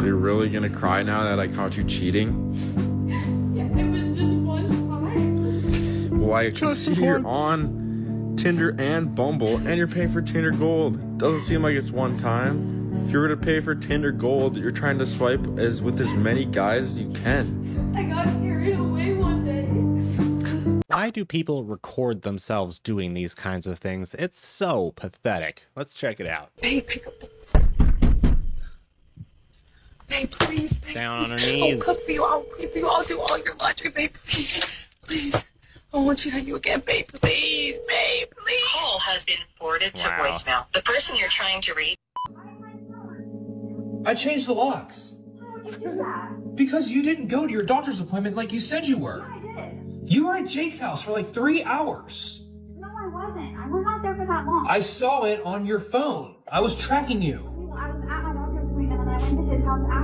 So you're really gonna cry now that I caught you cheating? Yeah, it was just one time. Well, I can see you're on Tinder and Bumble, and you're paying for Tinder Gold. Doesn't seem like it's one time. If you were to pay for Tinder Gold, you're trying to swipe with as many guys as you can. I got carried away one day. Why do people record themselves doing these kinds of things? It's so pathetic. Let's check it out. Babe, pick up the... Babe, please, babe, Down please. on her knees. I'll cook for you. I'll clean for you. I'll do all your laundry, babe. Please, please. I won't cheat on you again, babe. Please, babe, please. Call has been forwarded to Wow. voicemail. The person you're trying to reach. I changed the locks. How did you do that? Because you didn't go to your doctor's appointment like you said you were. I did. You were at Jake's house for like 3 hours. No, I wasn't. I was not there for that long. I saw it on your phone. I was tracking you. I was at my doctor's appointment and I went to his house after.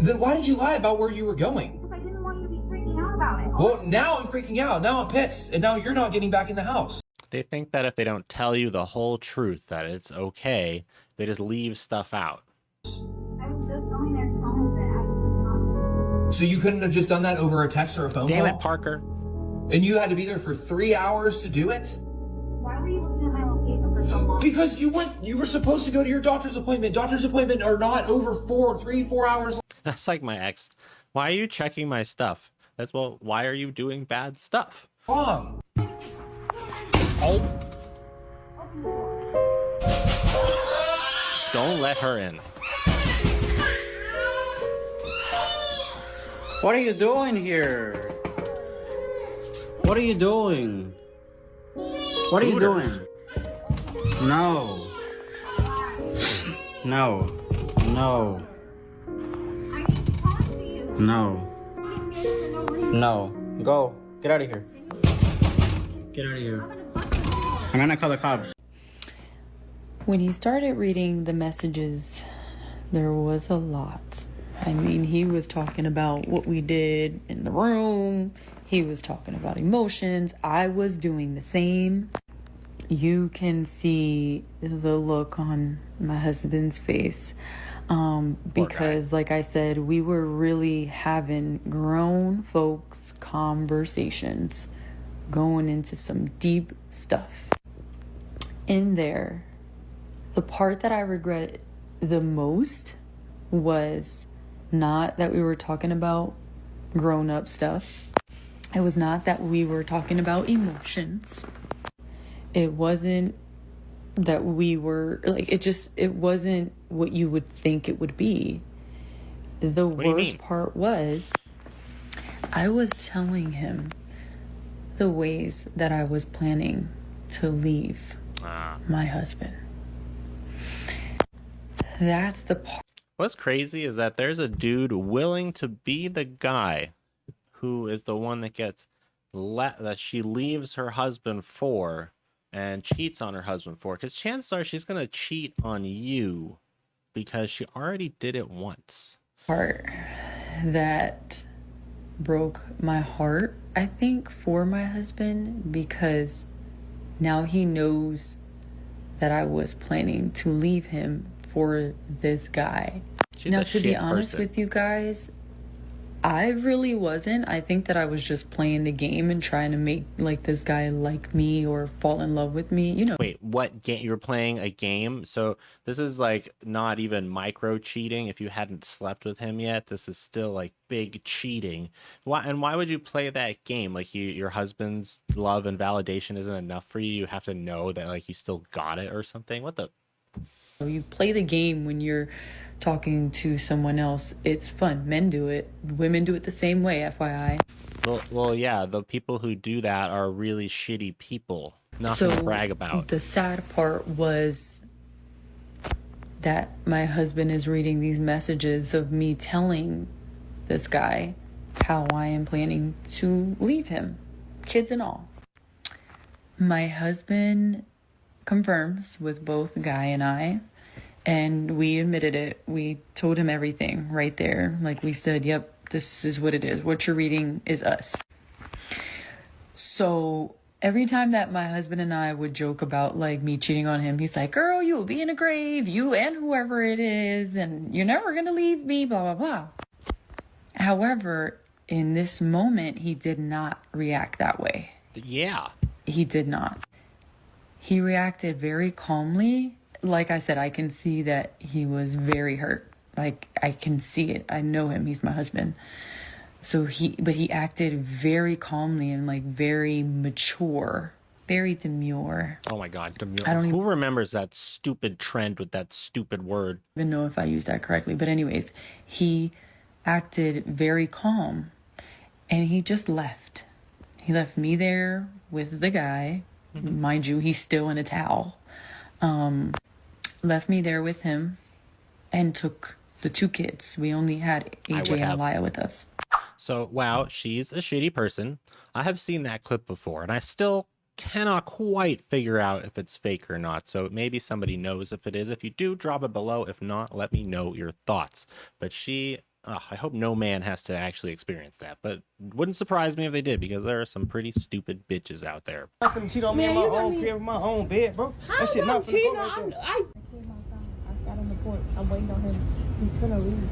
Then why did you lie about where you were going? Because I didn't want you to be freaking out about it. Well, now I'm freaking out. Now I'm pissed. And now you're not getting back in the house. They think that if they don't tell you the whole truth, that it's okay, they just leave stuff out. I was just going there to tell him that I was not. So you couldn't have just done that over a text or a phone Damn call? it, Parker. And you had to be there for 3 hours to do it? Why were you looking at my location for so long? Because you were supposed to go to your doctor's appointment. Doctor's appointment are not over 4 hours. That's like my ex. Why are you checking my stuff? That's, well, why are you doing bad stuff? Long. Oh. Don't let her in. What are you doing here? What are you doing? What are you Hooters. doing? No. No. No. I need to talk to you. No. For no reason. No. Go. Get out of here. Get out of here. I'm gonna call the cops. When he started reading the messages, there was a lot. I mean, he was talking about what we did in the room. He was talking about emotions. I was doing the same. You can see the look on my husband's face. Because, like I said, we were really having grown folks conversations, going into some deep stuff. In there, the part that I regret the most was not that we were talking about grown-up stuff. It was not that we were talking about emotions. It wasn't that we were, like, it wasn't what you would think it would be. The worst part was, I was telling him the ways that I was planning to leave my husband. That's the part. What's crazy is that there's a dude willing to be the guy who is the one that gets that she leaves her husband for and cheats on her husband for, because chances are she's gonna cheat on you because she already did it once. Part that broke my heart, I think, for my husband, because now he knows that I was planning to leave him for this guy. She's now, a to be shit honest person. with you guys, I really wasn't. I think that I was just playing the game and trying to make like this guy like me or fall in love with me, you know. Wait, what game? You were playing a game? So this is like not even micro cheating. If you hadn't slept with him yet, this is still like big cheating. Why would you play that game? Like your husband's love and validation isn't enough for you. You have to know that like you still got it or something. What the? You play the game when you're talking to someone else. It's fun. Men do it. Women do it the same way, FYI. Well, yeah, the people who do that are really shitty people. Nothing to brag about. The sad part was that my husband is reading these messages of me telling this guy how I am planning to leave him, kids and all. My husband confirms with both Guy and I, and we admitted it. We told him everything right there. Like we said, yep, this is what it is. What you're reading is us. So Every time that my husband and I would joke about like me cheating on him, he's like, girl, you will be in a grave, you and whoever it is, and you're never gonna leave me, blah, blah, blah. However, in this moment, he did not react that way. Yeah. He did not. He reacted very calmly. Like I said, I can see that he was very hurt. Like, I can see it. I know him. He's my husband. So but he acted very calmly and like very mature, very demure. Oh my God, demure. I don't Who remembers that stupid trend with that stupid word? Even know if I used that correctly. But anyways, he acted very calm and he just left. He left me there with the guy. Mm-hmm. Mind you, he's still in a towel. Left me there with him and took the 2 kids. We only had AJ and Aliyah with us. So, wow, she's a shitty person. I have seen that clip before, and I still cannot quite figure out if it's fake or not. So maybe somebody knows if it is. If you do, drop it below. If not, let me know your thoughts. But I hope no man has to actually experience that. But it wouldn't surprise me if they did, because there are some pretty stupid bitches out there. I'm finna cheat on me in my own crib, my own bed, bro. That shit not finna go like that. I came outside. I sat on the porch. I'm waiting on him. He's finna leave.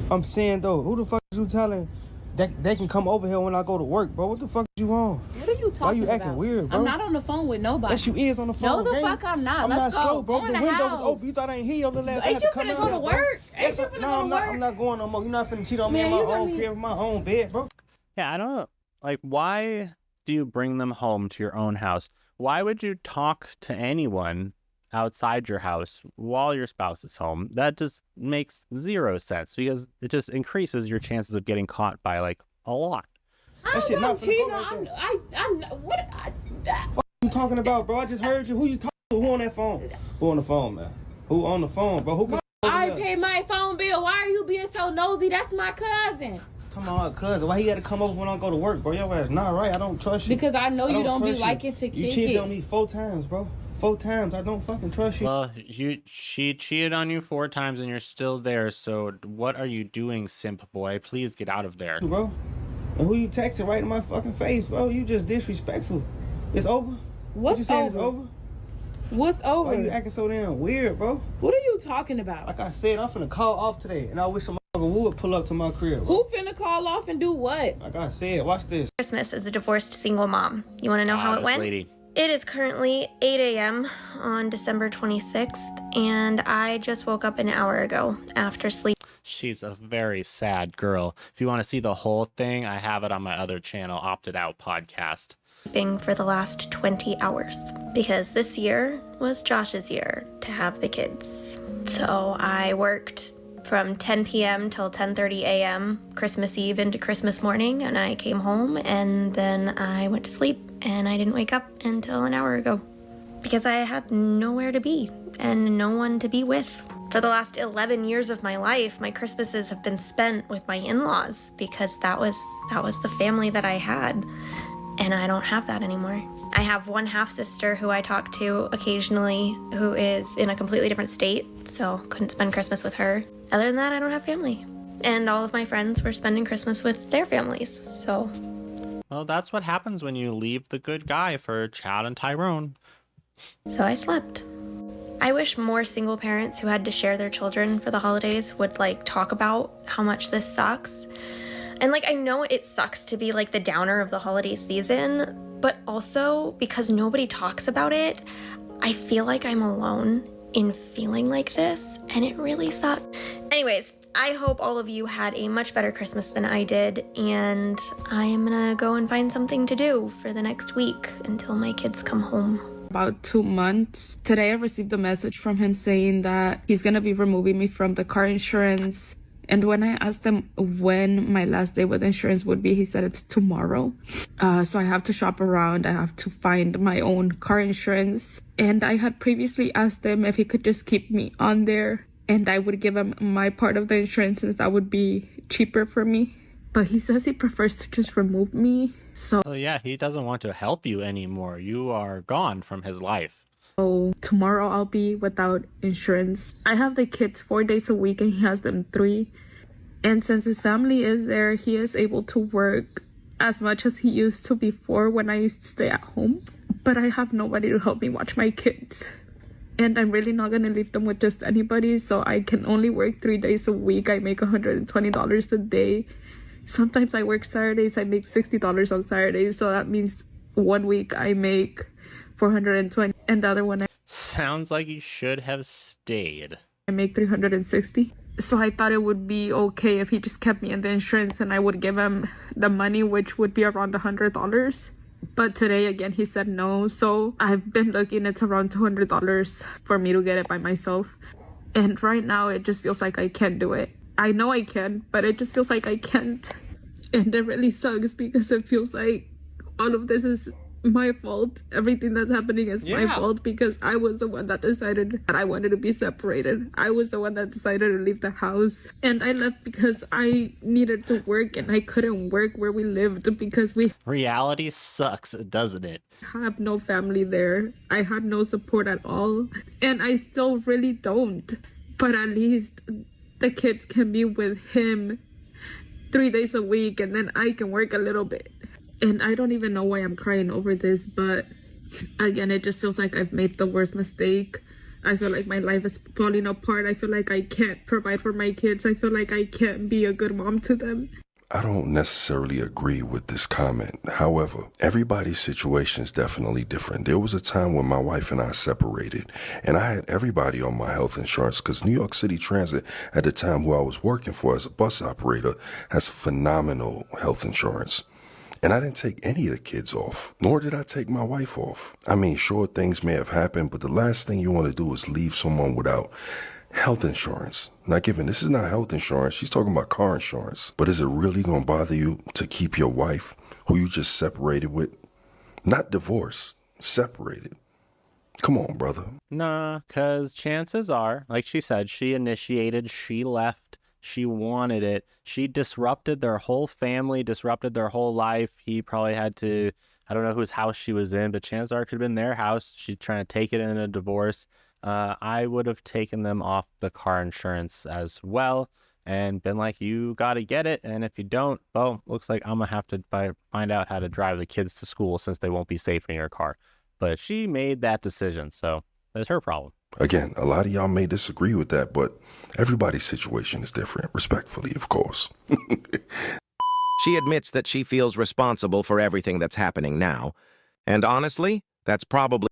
I'm saying though, who the fuck is you telling that they can come over here when I go to work, bro? What the fuck is you on? What are you talking about? Why you acting weird, bro? I'm not on the phone with nobody. Yes, you is on the phone. No, the fuck I'm not. I'm Let's not go. slow, bro. Go The in the window was house. open. You thought I ain't hear your little ass. Ain't you finna go to work? Ain't you finna go to work? I'm not going no more. You're not finna cheat on me in my own crib, my own bed, bro. Yeah, I don't know. Like, why do you bring them home to your own house? Why would you talk to anyone outside your house while your spouse is home? That just makes zero sense, because it just increases your chances of getting caught by like a lot. That shit not finna go like that. What you talking about, bro? I just heard you. Who you talking to? Who on that phone? Who on the phone, man? Who on the phone, bro? Who? I paid my phone bill. Why are you being so nosy? That's my cousin. Come on, cousin. Why he got to come over when I go to work, bro? Your ass not right. I don't trust you. Because I know you don't be liking to kick it. You cheated on me 4 times, bro. 4 times. I don't fucking trust you. Well, she cheated on you 4 times and you're still there. So what are you doing, simp boy? Please get out of there. Bro, and who you texting right in my fucking face, bro? You just disrespectful. It's over? What's you saying over? It's over? What's over? Why you acting so damn weird, bro? What are you talking about? Like I said, I'm finna call off today, and I wish some would pull up to my crib. Who finna call off and do what? Like I said, watch this. Christmas as a divorced single mom. You want to know how it went? Lady. It is currently 8 a.m. on December 26th, and I just woke up an hour ago after sleep. She's a very sad girl. If you want to see the whole thing, I have it on my other channel, Opted Out Podcast. For the last 20 hours, because this year was Josh's year to have the kids. So I worked from 10 p.m. till 10:30 a.m. Christmas Eve into Christmas morning, and I came home and then I went to sleep, and I didn't wake up until an hour ago because I had nowhere to be and no one to be with. For the last 11 years of my life, my Christmases have been spent with my in-laws because that was the family that I had. And I don't have that anymore. I have one half-sister who I talk to occasionally who is in a completely different state, so couldn't spend Christmas with her. Other than that, I don't have family. And all of my friends were spending Christmas with their families, so... Well, that's what happens when you leave the good guy for Chad and Tyrone. So I slept. I wish more single parents who had to share their children for the holidays would, talk about how much this sucks. And, I know it sucks to be, the downer of the holiday season, but also, because nobody talks about it, I feel like I'm alone in feeling like this, and it really sucks. Anyways, I hope all of you had a much better Christmas than I did, and I am gonna go and find something to do for the next week until my kids come home. About 2 months. Today I received a message from him saying that he's gonna be removing me from the car insurance. And when I asked him when my last day with insurance would be, he said it's tomorrow. So I have to shop around. I have to find my own car insurance. And I had previously asked him if he could just keep me on there, and I would give him my part of the insurance since that would be cheaper for me. But he says he prefers to just remove me. So yeah, he doesn't want to help you anymore. You are gone from his life. So tomorrow I'll be without insurance. I have the kids 4 days a week and he has them 3. And since his family is there, he is able to work as much as he used to before when I used to stay at home. But I have nobody to help me watch my kids. And I'm really not going to leave them with just anybody, so I can only work 3 days a week. I make $120 a day. Sometimes I work Saturdays. I make $60 on Saturdays, so that means 1 week I make $420, and the other one Sounds like you should have stayed. I make $360. So I thought it would be okay if he just kept me in the insurance and I would give him the money, which would be around $100. But today, again, he said no. So I've been looking, it's around $200 for me to get it by myself. And right now, it just feels like I can't do it. I know I can, but it just feels like I can't. And it really sucks because it feels like all of this is my fault. Everything that's happening is my fault because I was the one that decided that I wanted to be separated. I was the one that decided to leave the house. And I left because I needed to work and I couldn't work where we lived because we... Reality sucks, doesn't it? have no family there. I had no support at all. And I still really don't. But at least the kids can be with him 3 days a week and then I can work a little bit. And I don't even know why I'm crying over this, but again, it just feels like I've made the worst mistake. I feel like my life is falling apart. I feel like I can't provide for my kids. I feel like I can't be a good mom to them. I don't necessarily agree with this comment. However, everybody's situation is definitely different. There was a time when my wife and I separated, and I had everybody on my health insurance because New York City Transit, at the time who I was working for as a bus operator, has phenomenal health insurance. And I didn't take any of the kids off, nor did I take my wife off. I mean, sure, things may have happened, but the last thing you want to do is leave someone without health insurance. Now, given this is not health insurance, she's talking about car insurance. But is it really going to bother you to keep your wife, who you just separated with? Not divorced, separated. Come on, brother. Nah, because chances are, like she said, she initiated, she left. She wanted it. She disrupted their whole family, disrupted their whole life. He probably had to, I don't know whose house she was in, but chances are it could have been their house. She's trying to take it in a divorce. I would have taken them off the car insurance as well and been like, you got to get it. And if you don't, well, looks like I'm going to have to find out how to drive the kids to school since they won't be safe in your car. But she made that decision, so that's her problem. Again, a lot of y'all may disagree with that, but everybody's situation is different, respectfully, of course. She admits that she feels responsible for everything that's happening now. And honestly, that's probably...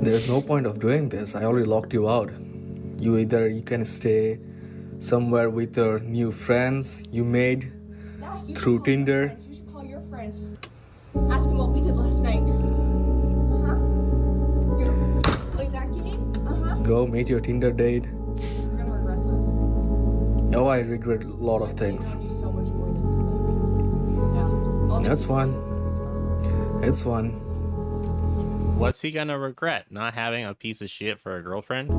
There's no point of doing this. I already locked you out. You can stay somewhere with your new friends you made through Tinder. You should call your friends. Ask them what we did last night. Go meet your Tinder date. You're gonna regret this. Oh, I regret a lot of things. So much more than That's fun. It's fun. What's he gonna regret? Not having a piece of shit for a girlfriend?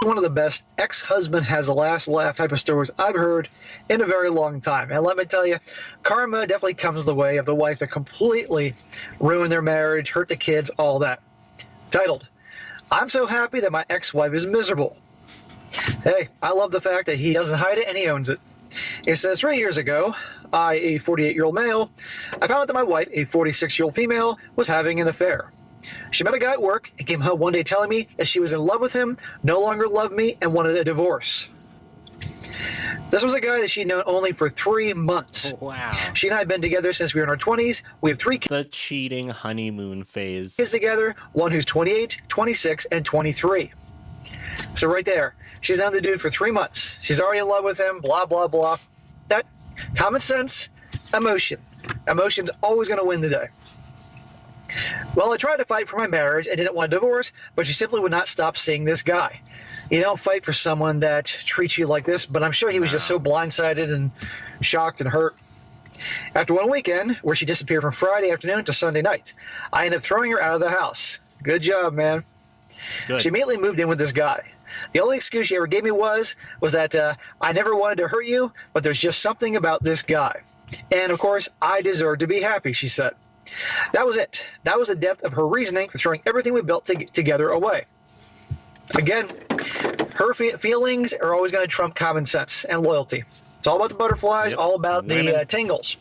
One of the best ex-husband has a last laugh type of stories I've heard in a very long time. And let me tell you, karma definitely comes the way of the wife that completely ruined their marriage, hurt the kids, all that. Titled, I'm so happy that my ex-wife is miserable. Hey, I love the fact that he doesn't hide it and he owns it. It says 3 years ago, I, a 48-year-old male, I found out that my wife, a 46-year-old female, was having an affair. She met a guy at work and came home one day telling me that she was in love with him, no longer loved me, and wanted a divorce. This was a guy that she'd known only for 3 months. Wow. She and I have been together since we were in our 20s. We have 3 kids. The cheating honeymoon phase. Kids together, one who's 28, 26, and 23. So right there, she's known the dude for 3 months. She's already in love with him, blah, blah, blah. That common sense, emotion. Emotion's always going to win the day. Well, I tried to fight for my marriage. I didn't want a divorce, but she simply would not stop seeing this guy. You don't fight for someone that treats you like this, but I'm sure he was just so blindsided and shocked and hurt. After one weekend, where she disappeared from Friday afternoon to Sunday night, I ended up throwing her out of the house. Good job, man. Good. She immediately moved in with this guy. The only excuse she ever gave me was that I never wanted to hurt you, but there's just something about this guy. And, of course, I deserve to be happy, she said. That was it. That was the depth of her reasoning for throwing everything we built together away. Again, her feelings are always going to trump common sense and loyalty. It's all about the butterflies, Yep. all about the Women. tingles.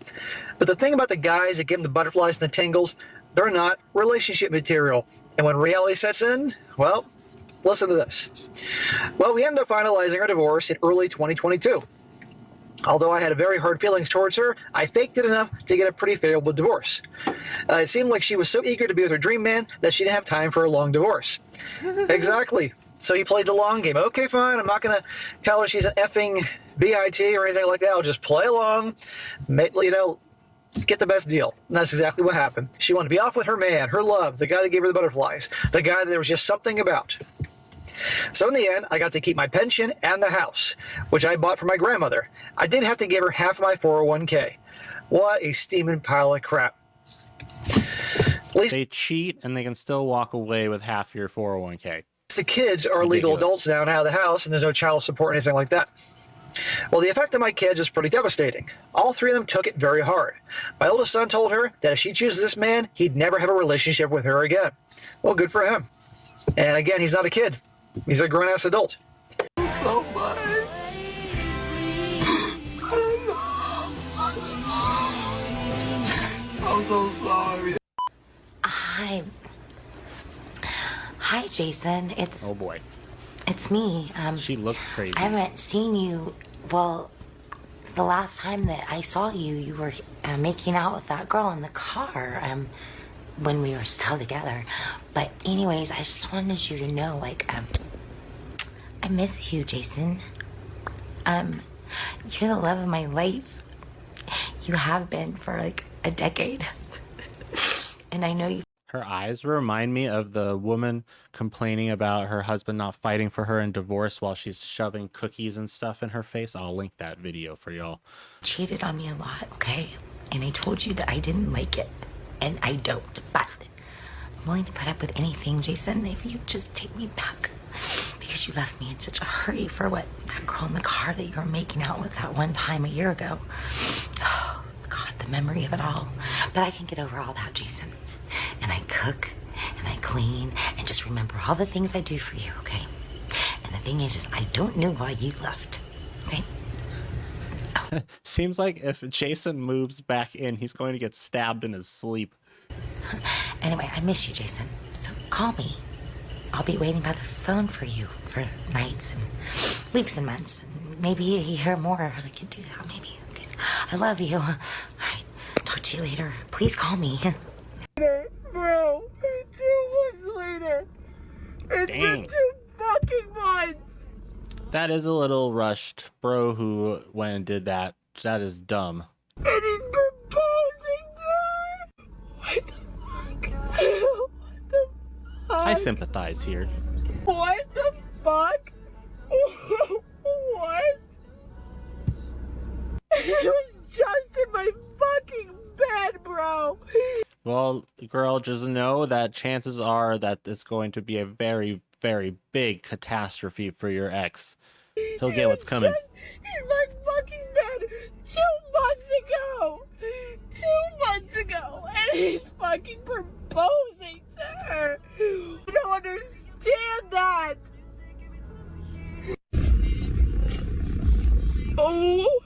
But the thing about the guys that give them the butterflies and the tingles, they're not relationship material. And when reality sets in, well, listen to this. Well, we ended up finalizing our divorce in early 2022. Although I had very hard feelings towards her, I faked it enough to get a pretty favorable divorce. It seemed like she was so eager to be with her dream man that she didn't have time for a long divorce. Exactly. So he played the long game. Okay, fine. I'm not going to tell her she's an effing BIT or anything like that. I'll just play along, get the best deal. And that's exactly what happened. She wanted to be off with her man, her love, the guy that gave her the butterflies, the guy that there was just something about. So in the end, I got to keep my pension and the house, which I bought for my grandmother. I did have to give her half of my 401k. What a steaming pile of crap. They cheat and they can still walk away with half your 401k. The kids are legal adults now and out of the house, and there's no child support or anything like that. Well, the effect on my kids is pretty devastating. All three of them took it very hard. My oldest son told her that if she chooses this man, he'd never have a relationship with her again. Well, good for him. And again, he's not a kid. He's a grown-ass adult. So much. I'm so sorry. Hi, Jason. Oh boy. It's me. She looks crazy. I haven't seen you. Well, the last time that I saw you, you were making out with that girl in the car. When we were still together. But anyways, I just wanted you to know, I miss you, Jason. You're the love of my life. You have been for a decade. And I know you. Her eyes remind me of the woman complaining about her husband not fighting for her in divorce while she's shoving cookies and stuff in her face. I'll link that video for y'all. Cheated on me a lot, okay? And I told you that I didn't like it. And I don't, but I'm willing to put up with anything, Jason, if you just take me back. Because you left me in such a hurry for that girl in the car that you were making out with that one time a year ago. Oh, God, the memory of it all. But I can get over all that, Jason. And I cook, and I clean, and just remember all the things I do for you, okay? And the thing is I don't know why you left, okay? Seems like if Jason moves back in, he's going to get stabbed in his sleep. Anyway, I miss you, Jason. So call me. I'll be waiting by the phone for you for nights and weeks and months. And maybe a year more. I can do that, maybe. I love you. All right. Talk to you later. Please call me. Bro, 2 months later. It's Dang. been 2 fucking months. That is a little rushed. Bro who went and did that. That is dumb. And he's proposing to her. What the fuck? What the fuck? I sympathize here. What the fuck? What? It was just in my fucking bed, bro. Well, girl, just know that chances are that it's going to be a very, very big catastrophe for your ex. He'll get what's coming. In my fucking bed 2 months ago. 2 months ago. And he's fucking proposing to her. I don't understand that. Oh.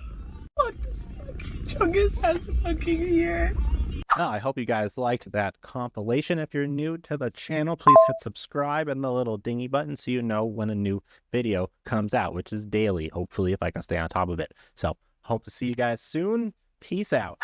Fuck this fucking chungus ass fucking here. I hope you guys liked that compilation. If you're new to the channel, please hit subscribe and the little dingy button so you know when a new video comes out, which is daily, hopefully, if I can stay on top of it. So, hope to see you guys soon. Peace out.